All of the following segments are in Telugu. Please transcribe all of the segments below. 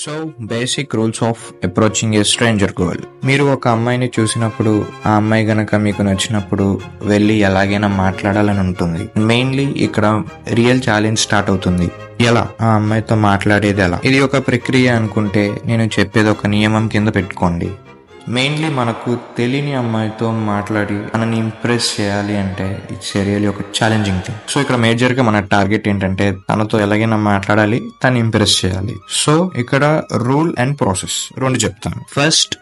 So basic rules of approaching A stranger girl. మీరు ఒక అమ్మాయిని చూసినప్పుడు ఆ అమ్మాయి గనక మీకు నచ్చినప్పుడు వెళ్ళి ఎలాగైనా మాట్లాడాలని ఉంటుంది. మెయిన్లీ ఇక్కడ రియల్ ఛాలెంజ్ స్టార్ట్ అవుతుంది. ఎలా ఆ అమ్మాయితో మాట్లాడేది ఎలా? ఇది ఒక ప్రక్రియ అనుకుంటే నేను చెప్పేది ఒక నియమం కింద పెట్టుకోండి. మెయిన్లీ మనకు తెలియని అమ్మాయితో మాట్లాడి మనని ఇంప్రెస్ చేయాలి అంటే ఇట్స్ రియల్లీ ఒక ఛాలెంజింగ్ థింగ్. సో ఇక్కడ మేజర్ గా మన టార్గెట్ ఏంటంటే తనతో ఎలాగైనా మాట్లాడాలి, తను ఇంప్రెస్ చేయాలి. సో ఇక్కడ రూల్ అండ్ ప్రాసెస్ రెండు చెప్తాను. ఫస్ట్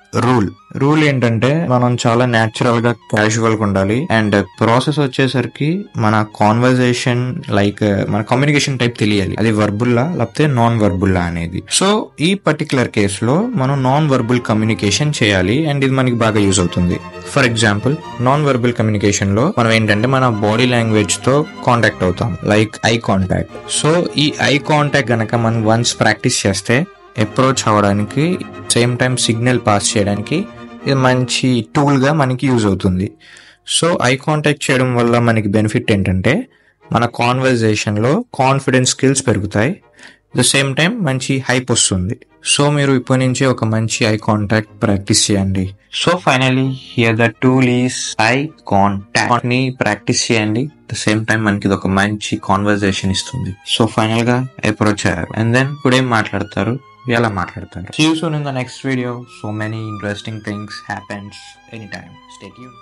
రూల్ ఏంటంటే మనం చాలా న్యాచురల్ గా క్యాజువల్ గా ఉండాలి. అండ్ ప్రాసెస్ వచ్చేసరికి మన కాన్వర్జేషన్ మన కమ్యూనికేషన్ టైప్ తెలియాలి. అది వర్బుల్లా లేకపోతే నాన్ వర్బుల్లా అనేది. సో ఈ పర్టికులర్ కేసులో మనం నాన్ వర్బుల్ కమ్యూనికేషన్ చేయాలి అండ్ ఇది మనకి బాగా యూజ్ అవుతుంది. For example non verbal communication లో మనం ఏంటంటే మన బాడీ లాంగ్వేజ్ తో కాంటాక్ట్ అవుతాం, లైక్ ఐ కాంటాక్ట్. సో ఈ ఐ కాంటాక్ట్ గనక మనం వన్స్ ప్రాక్టీస్ చేస్తే అప్రోచ్ అవ్వడానికి, సేమ్ టైం సిగ్నల్ పాస్ చేయడానికి ఇది మంచి టూల్ గా మనకి యూజ్ అవుతుంది. సో ఐ కాంటాక్ట్ చేయడం వల్ల మనకి బెనిఫిట్ ఏంటంటే మన కాన్వర్జేషన్ లో కాన్ఫిడెన్స్ స్కిల్స్ పెరుగుతాయి, ద సేమ్ టైం మంచి హైప్ వస్తుంది. సో మీరు ఇప్పటి నుంచి ఒక మంచి ఐ కాంటాక్ట్ ప్రాక్టీస్ చేయండి. So finally here the tool is eye contact ని ప్రాక్టీస్ చేయండి. ద సేమ్ టైం మనకి ఇది ఒక మంచి కాన్వర్జేషన్ ఇస్తుంది. సో ఫైనల్ గా అప్రోచ్ అయ్యారు అండ్ దెన్ ఇప్పుడు ఏం మాట్లాడతారు, ఎలా మాట్లాడతారు. See you soon in the next video. So many interesting things happens anytime. Stay tuned.